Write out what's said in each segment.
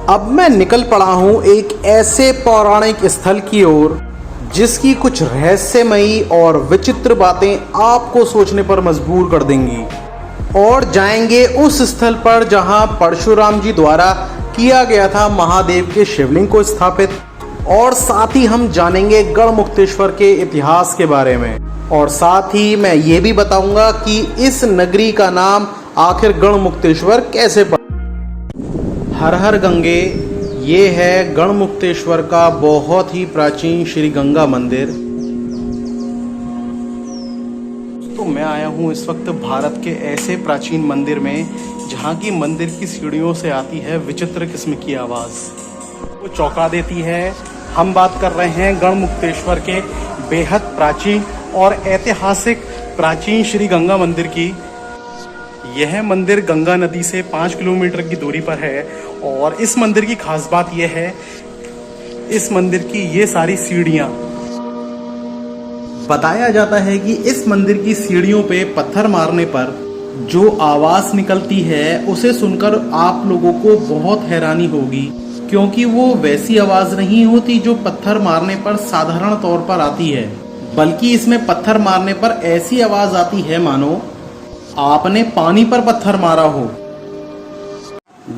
अब मैं निकल पड़ा हूँ एक ऐसे पौराणिक स्थल की ओर जिसकी कुछ रहस्यमयी और विचित्र बातें आपको सोचने पर मजबूर कर देंगी। और जाएंगे उस स्थल पर जहां परशुराम जी द्वारा किया गया था महादेव के शिवलिंग को स्थापित। और साथ ही हम जानेंगे गढ़मुक्तेश्वर के इतिहास के बारे में। और साथ ही मैं ये भी बताऊंगा कि इस नगरी का नाम आखिर गढ़मुक्तेश्वर कैसे पड़ा। हर हर गंगे, ये है गढ़मुक्तेश्वर का बहुत ही प्राचीन श्री गंगा मंदिर। तो मैं आया हूँ इस वक्त भारत के ऐसे प्राचीन मंदिर में जहाँ की मंदिर की सीढ़ियों से आती है विचित्र किस्म की आवाज़, वो चौंका देती है। हम बात कर रहे हैं गढ़मुक्तेश्वर के बेहद प्राचीन और ऐतिहासिक प्राचीन श्री गंगा मंदिर की। यह मंदिर गंगा नदी से 5 किलोमीटर की दूरी पर है। और इस मंदिर की खास बात यह है, इस मंदिर की ये सारी सीढ़ियाँ, बताया जाता है कि इस मंदिर की सीढ़ियों पे पत्थर मारने पर जो आवाज़ निकलती है उसे सुनकर आप लोगों को बहुत हैरानी होगी, क्योंकि वो वैसी आवाज़ नहीं होती जो पत्थर मारने पर साधारण तौर पर आती है, बल्कि इसमें पत्थर मारने पर ऐसी आवाज़ आती है मानो आपने पानी पर पत्थर मारा हो।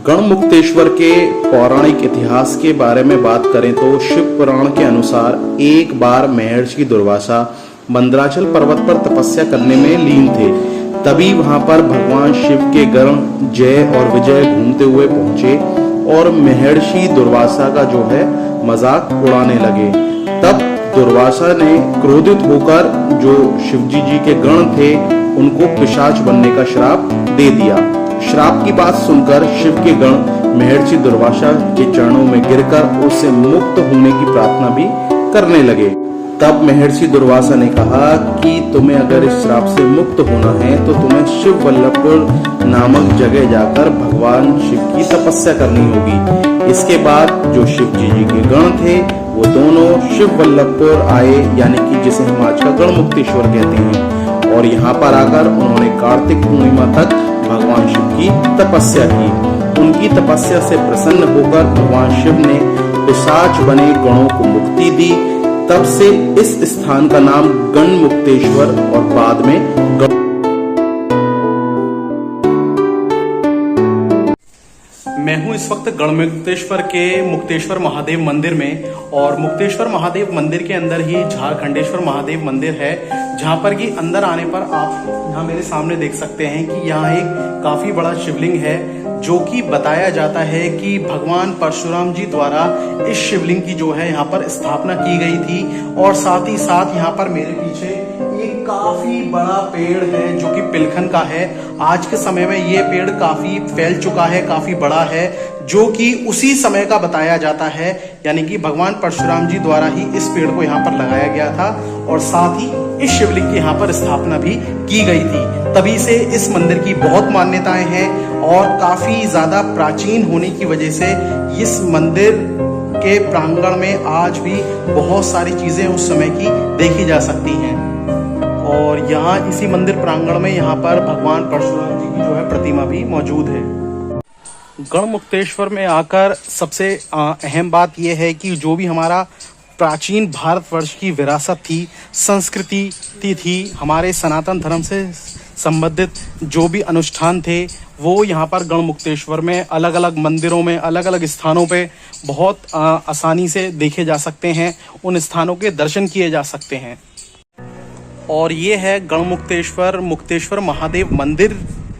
गढ़मुक्तेश्वर के पौराणिक इतिहास के बारे में बात करें तो शिव पुराण के अनुसार एक बार महर्षि दुर्वासा मंदराचल पर्वत पर तपस्या करने में लीन थे। तभी वहां पर भगवान शिव के गण जय और विजय घूमते हुए पहुंचे और महर्षि दुर्वासा का जो है मजाक उड़ाने लगे। तब दुर्वासा ने क्रोधित होकर जो शिवजी जी के गण थे उनको पिशाच बनने का श्राप दे दिया। श्राप की बात सुनकर शिव के गण महर्षि दुर्वासा के चरणों में गिरकर उससे मुक्त होने की प्रार्थना भी करने लगे। तब महर्षि दुर्वासा ने कहा कि तुम्हें अगर इस श्राप से मुक्त होना है तो तुम्हें शिव वल्लभपुर नामक जगह जाकर भगवान शिव की तपस्या करनी होगी। इसके बाद जो शिव जी के गण थे वो दोनों शिव वल्लभपुर आए, यानी कि जिसे हम आज का गढ़मुक्तेश्वर कहते हैं। और यहाँ पर आकर उन्होंने कार्तिक पूर्णिमा तक भगवान शिव की तपस्या की। उनकी तपस्या से प्रसन्न होकर भगवान शिव ने पिशाच बने गणों को मुक्ति दी। तब से इस स्थान का नाम गढ़मुक्तेश्वर और बाद में मैं हूं इस वक्त गढ़मुक्तेश्वर के मुक्तेश्वर महादेव मंदिर में। और मुक्तेश्वर महादेव मंदिर के अंदर ही झारखंडेश्वर महादेव मंदिर है, जहां पर कि अंदर आने पर आप यहाँ मेरे सामने देख सकते हैं कि यहाँ एक काफी बड़ा शिवलिंग है, जो कि बताया जाता है कि भगवान परशुराम जी द्वारा इस शिवलिंग की जो है यहाँ पर स्थापना की गई थी। और साथ ही साथ यहाँ पर मेरे पीछे एक काफी बड़ा पेड़ है जो कि पिलखन का है। आज के समय में ये पेड़ काफी फैल चुका है, काफी बड़ा है, जो कि उसी समय का बताया जाता है, यानी कि भगवान परशुराम जी द्वारा ही इस पेड़ को यहाँ पर लगाया गया था और साथ ही इस शिवलिंग की यहाँ पर स्थापना भी की गई थी। तभी से इस मंदिर की बहुत मान्यताएं हैं और काफी ज्यादा प्राचीन होने की वजह से इस मंदिर के प्रांगण में आज भी बहुत सारी चीजें उस समय की देखी जा सकती हैं। और यहाँ इसी मंदिर प्रांगण में यहाँ पर भगवान परशुराम जी की जो है प्रतिमा भी मौजूद है। गढ़मुक्तेश्वर में आकर सबसे अहम बात यह है कि जो भी हमारा प्राचीन भारतवर्ष की विरासत थी, संस्कृति थी, हमारे सनातन धर्म से संबंधित जो भी अनुष्ठान थे वो यहाँ पर गढ़मुक्तेश्वर में अलग अलग मंदिरों में अलग अलग स्थानों पे बहुत आसानी से देखे जा सकते हैं। उन स्थानों के दर्शन किए जा सकते हैं। और ये है गढ़मुक्तेश्वर मुक्तेश्वर महादेव मंदिर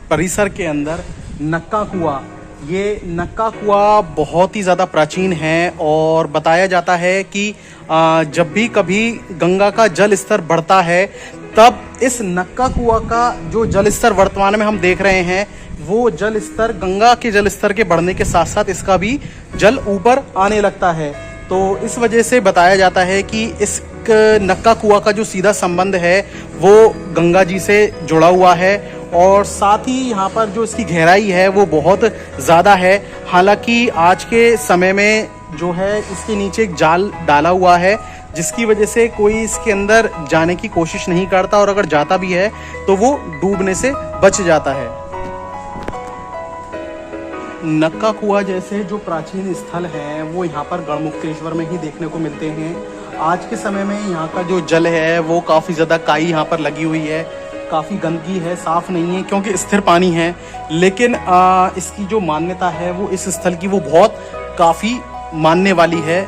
परिसर के अंदर नक्का कुआं। ये नक्का कुआं बहुत ही ज़्यादा प्राचीन है और बताया जाता है कि जब भी कभी गंगा का जल स्तर बढ़ता है तब इस नक्का कुआं का जो जल स्तर वर्तमान में हम देख रहे हैं वो जल स्तर गंगा के जल स्तर के बढ़ने के साथ साथ इसका भी जल ऊपर आने लगता है। तो इस वजह से बताया जाता है कि इस नक्का कुआं का जो सीधा संबंध है वो गंगा जी से जुड़ा हुआ है। और साथ ही यहाँ पर जो इसकी गहराई है वो बहुत ज़्यादा है। हालांकि आज के समय में जो है इसके नीचे एक जाल डाला हुआ है, जिसकी वजह से कोई इसके अंदर जाने की कोशिश नहीं करता और अगर जाता भी है तो वो डूबने से बच जाता है। नक्का कुआ जैसे जो प्राचीन स्थल हैं वो यहाँ पर गढ़मुक्तेश्वर में ही देखने को मिलते हैं। आज के समय में यहाँ का जो जल है वो काफ़ी ज़्यादा काई यहाँ पर लगी हुई है, काफ़ी गंदगी है, साफ़ नहीं है क्योंकि स्थिर पानी है। लेकिन इसकी जो मान्यता है वो इस स्थल की वो बहुत काफ़ी मानने वाली है।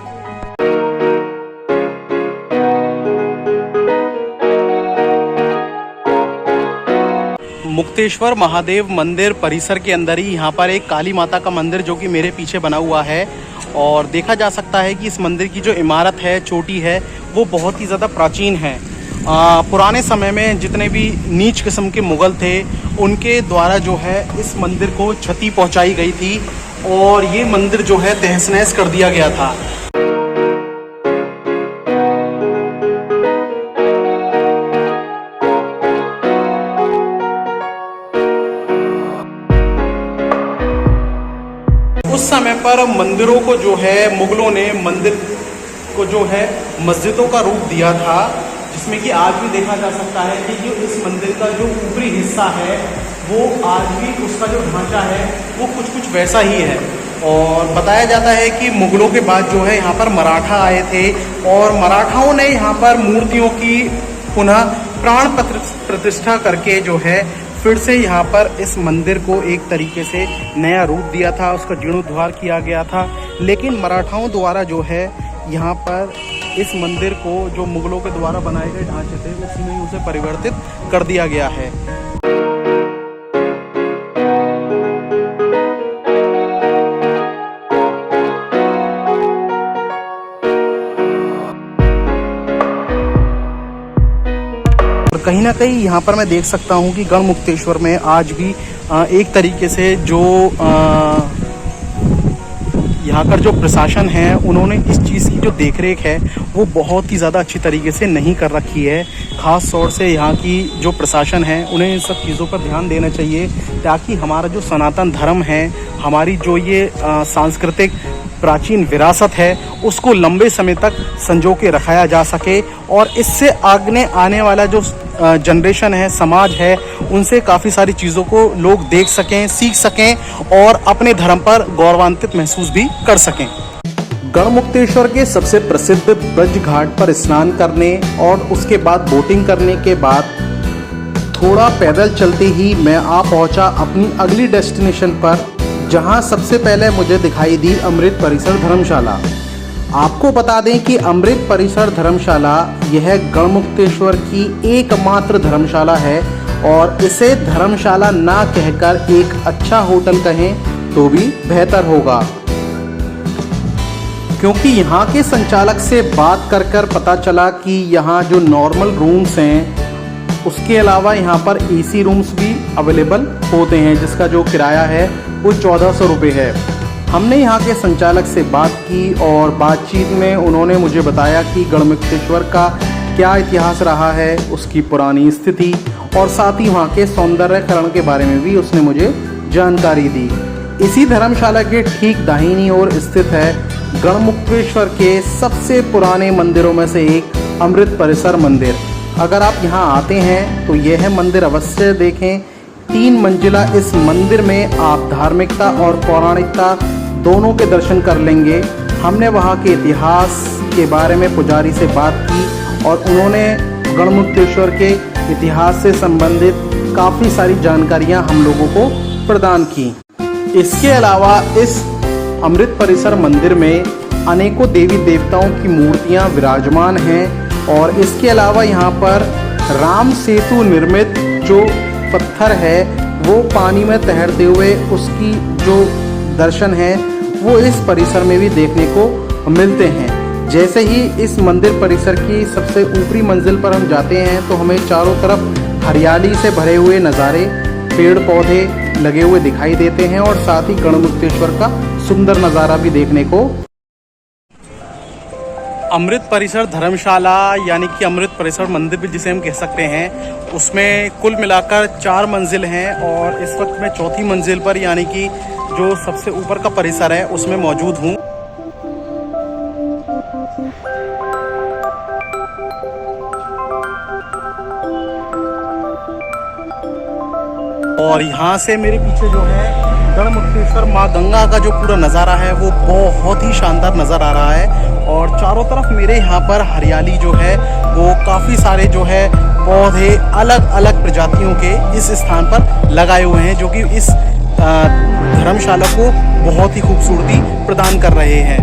मुक्तेश्वर महादेव मंदिर परिसर के अंदर ही यहाँ पर एक काली माता का मंदिर जो कि मेरे पीछे बना हुआ है, और देखा जा सकता है कि इस मंदिर की जो इमारत है, चोटी है, वो बहुत ही ज़्यादा प्राचीन है। पुराने समय में जितने भी नीच किस्म के मुग़ल थे उनके द्वारा जो है इस मंदिर को क्षति पहुँचाई गई थी और ये मंदिर जो है तहस नहस कर दिया गया था। उस समय पर मंदिरों को जो है मुगलों ने मंदिर को जो है मस्जिदों का रूप दिया था, जिसमें कि आज भी देखा जा सकता है कि जो इस मंदिर का जो ऊपरी हिस्सा है वो आज भी उसका जो ढांचा है वो कुछ वैसा ही है। और बताया जाता है कि मुगलों के बाद जो है यहाँ पर मराठा आए थे और मराठाओं ने यहाँ पर मूर्तियों की पुनः प्राण प्रतिष्ठा करके जो है फिर से यहाँ पर इस मंदिर को एक तरीके से नया रूप दिया था, उसका जीर्णोद्धार किया गया था। लेकिन मराठाओं द्वारा जो है यहाँ पर इस मंदिर को जो मुगलों के द्वारा बनाए गए ढांचे थे उसी में उसे परिवर्तित कर दिया गया है। कहीं ना कहीं यहाँ पर मैं देख सकता हूँ कि गढ़मुक्तेश्वर में आज भी एक तरीके से जो यहाँ का जो प्रशासन है उन्होंने इस चीज़ की जो देखरेख है वो बहुत ही ज़्यादा अच्छी तरीके से नहीं कर रखी है। ख़ास तौर से यहाँ की जो प्रशासन है उन्हें इन सब चीज़ों पर ध्यान देना चाहिए ताकि हमारा जो सनातन धर्म है, हमारी जो ये सांस्कृतिक प्राचीन विरासत है उसको लंबे समय तक संजो के रखाया जा सके और इससे आगे आने वाला जो जनरेशन है, समाज है, उनसे काफ़ी सारी चीज़ों को लोग देख सकें, सीख सकें और अपने धर्म पर गौरवान्वित महसूस भी कर सकें। गढ़मुक्तेश्वर के सबसे प्रसिद्ध ब्रज घाट पर स्नान करने और उसके बाद बोटिंग करने के बाद थोड़ा पैदल चलते ही मैं आ पहुंचा अपनी अगली डेस्टिनेशन पर, जहां सबसे पहले मुझे दिखाई दी अमृत परिसर धर्मशाला। आपको बता दें कि अमृत परिसर धर्मशाला यह गढ़मुक्तेश्वर की एकमात्र धर्मशाला है और इसे धर्मशाला ना कहकर एक अच्छा होटल कहें तो भी बेहतर होगा, क्योंकि यहाँ के संचालक से बात कर पता चला कि यहाँ जो नॉर्मल रूम्स हैं उसके अलावा यहाँ पर एसी रूम्स भी अवेलेबल होते हैं, जिसका जो किराया है वो 1400 रुपये है। हमने यहाँ के संचालक से बात की और बातचीत में उन्होंने मुझे बताया कि गढ़मुक्तेश्वर का क्या इतिहास रहा है, उसकी पुरानी स्थिति और साथ ही वहाँ के सौंदर्यकरण के बारे में भी उसने मुझे जानकारी दी। इसी धर्मशाला के ठीक दाहिनी ओर स्थित है गढ़मुक्तेश्वर के सबसे पुराने मंदिरों में से एक अमृत परिसर मंदिर। अगर आप यहाँ आते हैं तो यह मंदिर अवश्य देखें। 3 मंजिला इस मंदिर में आप धार्मिकता और पौराणिकता दोनों के दर्शन कर लेंगे। हमने वहाँ के इतिहास के बारे में पुजारी से बात की और उन्होंने गढ़मुक्तेश्वर के इतिहास से संबंधित काफ़ी सारी जानकारियाँ हम लोगों को प्रदान की। इसके अलावा इस अमृत परिसर मंदिर में अनेकों देवी देवताओं की मूर्तियाँ विराजमान हैं और इसके अलावा यहाँ पर राम सेतु निर्मित जो पत्थर है वो पानी में तैरते हुए उसकी जो दर्शन है वो इस परिसर में भी देखने को मिलते हैं। जैसे ही इस मंदिर परिसर की सबसे ऊपरी मंजिल पर हम जाते हैं तो हमें चारों तरफ हरियाली से भरे हुए नज़ारे, पेड़ पौधे लगे हुए दिखाई देते हैं और साथ ही गढ़मुक्तेश्वर का सुंदर नज़ारा भी देखने को। अमृत परिसर धर्मशाला यानी कि अमृत परिसर मंदिर भी जिसे हम कह सकते हैं, उसमें कुल मिलाकर 4 मंजिल हैं और इस वक्त मैं चौथी मंजिल पर यानी कि जो सबसे ऊपर का परिसर है उसमें मौजूद हूँ। और यहाँ से मेरे पीछे जो है गढ़मुक्तेश्वर माँ गंगा का जो पूरा नज़ारा है वो बहुत ही शानदार नज़र आ रहा है। और चारों तरफ मेरे यहाँ पर हरियाली जो है वो काफ़ी सारे जो है पौधे अलग अलग प्रजातियों के इस स्थान पर लगाए हुए हैं, जो कि इस धर्मशाला को बहुत ही खूबसूरती प्रदान कर रहे हैं।